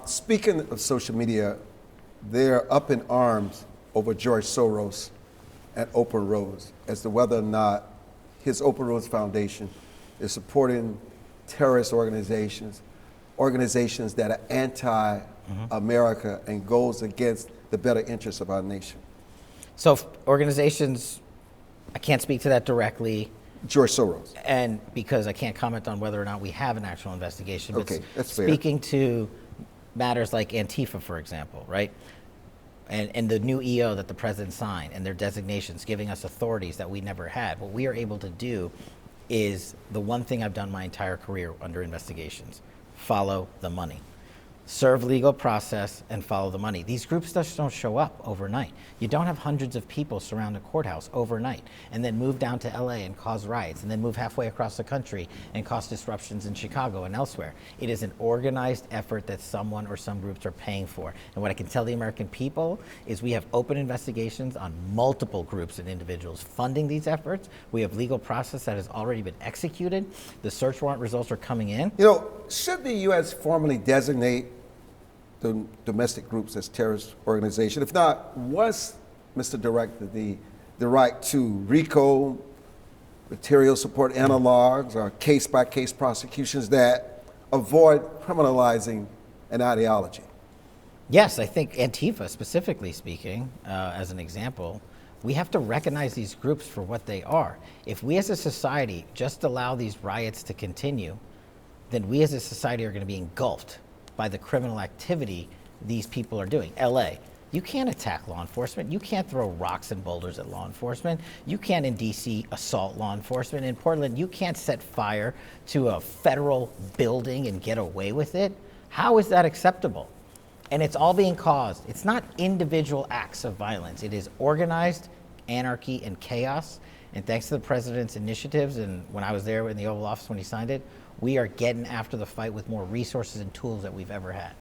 Speaking of social media, they're up in arms over George Soros and Open Roads as to whether or not his Open Roads Foundation is supporting terrorist organizations that are anti-America and goes against the better interests of our nation. So organizations, I can't speak to that directly. George Soros. And because I can't comment on whether or not we have an actual investigation. But okay, that's fair. Speaking to matters like Antifa, for example, right? And the new EO that the president signed and their designations giving us authorities that we never had. What we are able to do is the one thing I've done my entire career under investigations: follow the money. Serve legal process and follow the money. These groups just don't show up overnight. You don't have hundreds of people surround a courthouse overnight and then move down to LA and cause riots and then move halfway across the country and cause disruptions in Chicago and elsewhere. It is an organized effort that someone or some groups are paying for. And what I can tell the American people is we have open investigations on multiple groups and individuals funding these efforts. We have legal process that has already been executed. The search warrant results are coming in. Should the U.S. formally designate the domestic groups as terrorist organization? If not, what's, Mr. Director, the right to RICO, material support analogs, or case-by-case prosecutions that avoid criminalizing an ideology? Yes, I think Antifa, specifically speaking, as an example, we have to recognize these groups for what they are. If we as a society just allow these riots to continue, then we as a society are going to be engulfed by the criminal activity these people are doing. LA, you can't attack law enforcement. You can't throw rocks and boulders at law enforcement. You can't in DC assault law enforcement. In Portland, you can't set fire to a federal building and get away with it. How is that acceptable? And it's all being caused. It's not individual acts of violence. It is organized anarchy and chaos. And thanks to the president's initiatives, and when I was there in the Oval Office when he signed it, we are getting after the fight with more resources and tools that we've ever had.